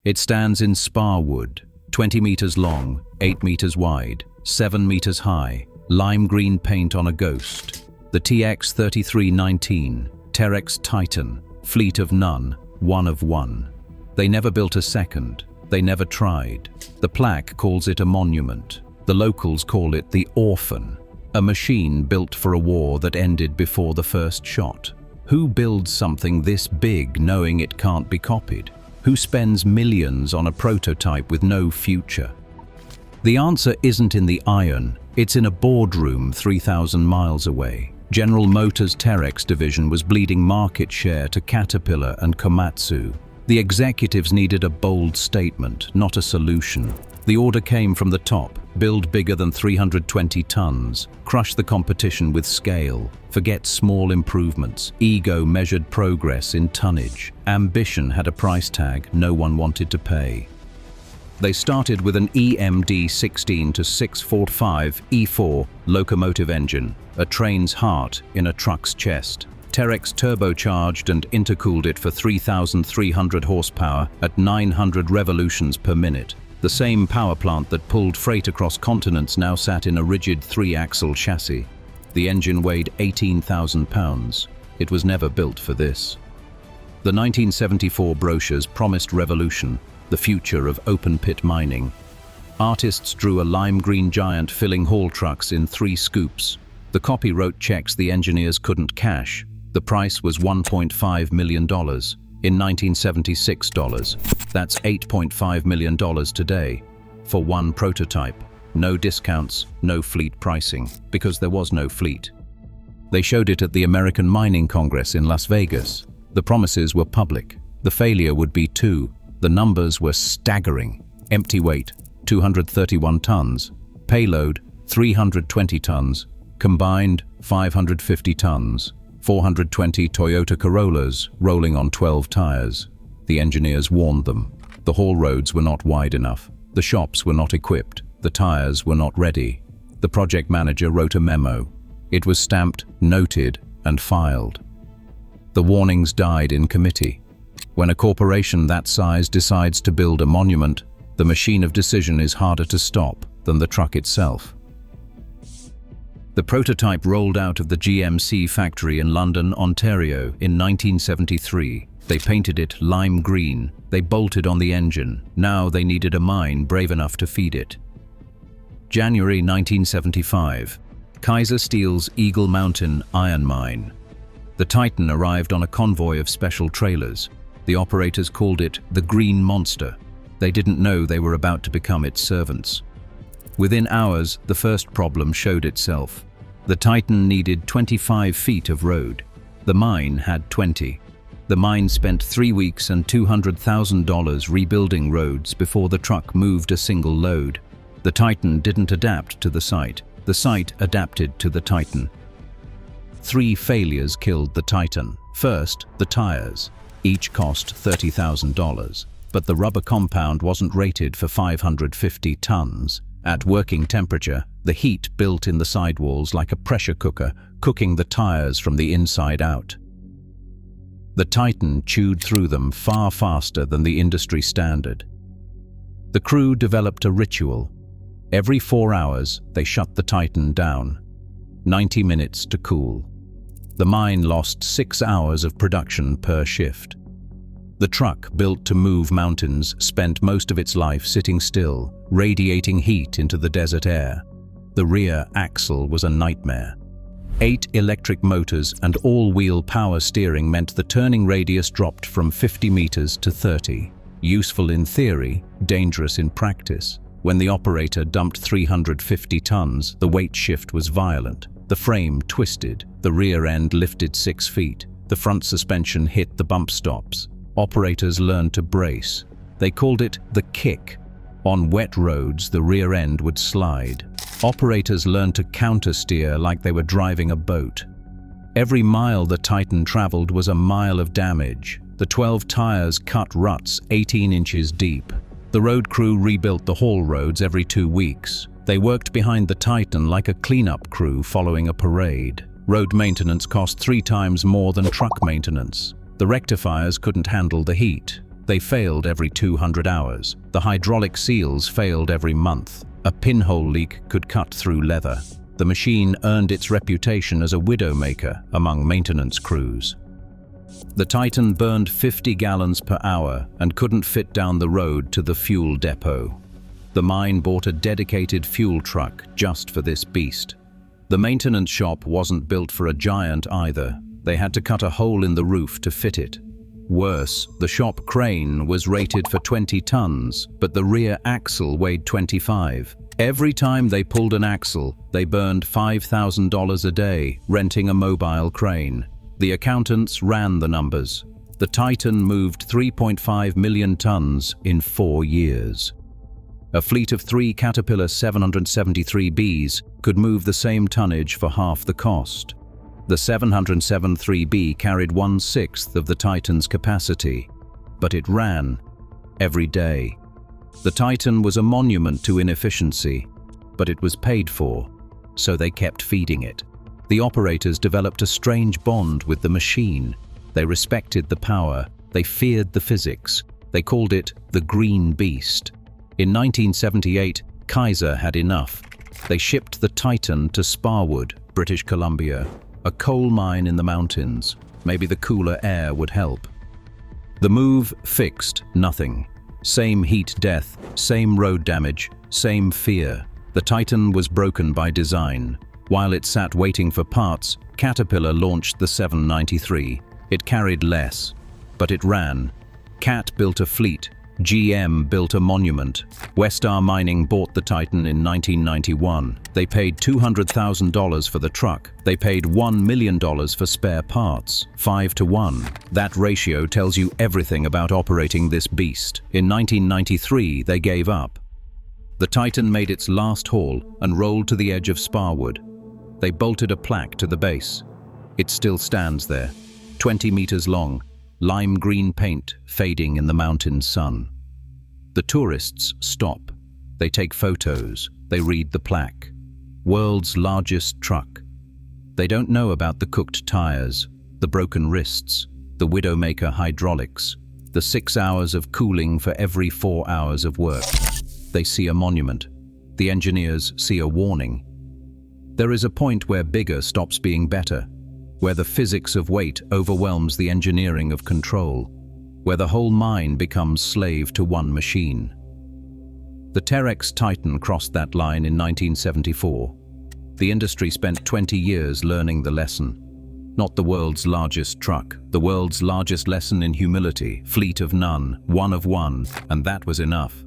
It stands in Sparwood, 20 meters long, 8 meters wide, 7 meters high, lime green paint on a ghost. The TX 3319, Terex Titan, fleet of none, one of one. They never built a second. They never tried. The plaque calls it a monument. The locals call it the Orphan, a machine built for a war that ended before the first shot. Who builds something this big knowing it can't be copied? Who spends millions on a prototype with no future? The answer isn't in the iron, it's in a boardroom 3,000 miles away. General Motors' Terex division was bleeding market share to Caterpillar and Komatsu. The executives needed a bold statement, not a solution. The order came from the top: build bigger than 320 tons, crush the competition with scale, forget small improvements. Ego measured progress in tonnage. Ambition had a price tag no one wanted to pay. They started with an EMD 16-645 E4 locomotive engine, a train's heart in a truck's chest. Terex turbocharged and intercooled it for 3,300 horsepower at 900 revolutions per minute. The same power plant that pulled freight across continents now sat in a rigid 3-axle chassis. The engine weighed 18,000 pounds. It was never built for this. The 1974 brochures promised revolution, the future of open-pit mining. Artists drew a lime green giant filling haul trucks in 3 scoops. The copy wrote checks the engineers couldn't cash. The price was $1.5 million. In 1976 dollars. That's $8.5 million today. For one prototype. No discounts, no fleet pricing, because there was no fleet. They showed it at the American Mining Congress in Las Vegas. The promises were public. The failure would be too. The numbers were staggering. Empty weight, 231 tons. Payload, 320 tons. Combined, 550 tons. 420 Toyota Corollas rolling on 12 tires. The engineers warned them. The haul roads were not wide enough. The shops were not equipped. The tires were not ready. The project manager wrote a memo. It was stamped, noted, and filed. The warnings died in committee. When a corporation that size decides to build a monument, the machine of decision is harder to stop than the truck itself. The prototype rolled out of the GMC factory in London, Ontario in 1973. They painted it lime green. They bolted on the engine. Now they needed a mine brave enough to feed it. January 1975. Kaiser Steel's Eagle Mountain iron mine. The Titan arrived on a convoy of special trailers. The operators called it the Green Monster. They didn't know they were about to become its servants. Within hours, the first problem showed itself. The Titan needed 25 feet of road. The mine had 20. The mine spent 3 weeks and $200,000 rebuilding roads before the truck moved a single load. The Titan didn't adapt to the site. The site adapted to the Titan. 3 failures killed the Titan. First, the tires. Each cost $30,000. But the rubber compound wasn't rated for 550 tons. At working temperature, the heat built in the sidewalls like a pressure cooker, cooking the tires from the inside out. The Titan chewed through them far faster than the industry standard. The crew developed a ritual. Every 4 hours, they shut the Titan down. 90 minutes to cool. The mine lost 6 hours of production per shift. The truck, built to move mountains, spent most of its life sitting still, radiating heat into the desert air. The rear axle was a nightmare. 8 electric motors and all-wheel power steering meant the turning radius dropped from 50 meters to 30. Useful in theory, dangerous in practice. When the operator dumped 350 tons, the weight shift was violent. The frame twisted, the rear end lifted 6 feet. The front suspension hit the bump stops. Operators learned to brace. They called it the kick. On wet roads, the rear end would slide. Operators learned to countersteer like they were driving a boat. Every mile the Titan traveled was a mile of damage. The 12 tires cut ruts 18 inches deep. The road crew rebuilt the haul roads every 2 weeks. They worked behind the Titan like a cleanup crew following a parade. Road maintenance cost 3 times more than truck maintenance. The rectifiers couldn't handle the heat. They failed every 200 hours. The hydraulic seals failed every month. A pinhole leak could cut through leather. The machine earned its reputation as a widowmaker among maintenance crews. The Titan burned 50 gallons per hour and couldn't fit down the road to the fuel depot. The mine bought a dedicated fuel truck just for this beast. The maintenance shop wasn't built for a giant either. They had to cut a hole in the roof to fit it. Worse, the shop crane was rated for 20 tons, but the rear axle weighed 25. Every time they pulled an axle, they burned $5,000 a day renting a mobile crane. The accountants ran the numbers. The Titan moved 3.5 million tons in 4 years. A fleet of 3 Caterpillar 773Bs could move the same tonnage for half the cost. The 773B carried 1/6 of the Titan's capacity, but it ran every day. The Titan was a monument to inefficiency, but it was paid for, so they kept feeding it. The operators developed a strange bond with the machine. They respected the power, they feared the physics, they called it the Green Beast. In 1978, Kaiser had enough. They shipped the Titan to Sparwood, British Columbia, a coal mine in the mountains. Maybe the cooler air would help. The move fixed nothing. Same heat death, same road damage, same fear. The Titan was broken by design. While it sat waiting for parts, Caterpillar launched the 793. It carried less, but it ran. Cat built a fleet. GM built a monument. Westar Mining bought the Titan in 1991. They paid $200,000 for the truck. They paid $1 million for spare parts, 5-to-1. That ratio tells you everything about operating this beast. In 1993, they gave up. The Titan made its last haul and rolled to the edge of Sparwood. They bolted a plaque to the base. It still stands there, 20 meters long, lime green paint fading in the mountain sun. The tourists stop. They take photos. They read the plaque. World's largest truck. They don't know about the cooked tires, the broken wrists, the Widowmaker hydraulics, the 6 hours of cooling for every 4 hours of work. They see a monument. The engineers see a warning. There is a point where bigger stops being better, where the physics of weight overwhelms the engineering of control, where the whole mine becomes slave to one machine. The Terex Titan crossed that line in 1974. The industry spent 20 years learning the lesson. Not the world's largest truck, the world's largest lesson in humility, fleet of none, one of one, and that was enough.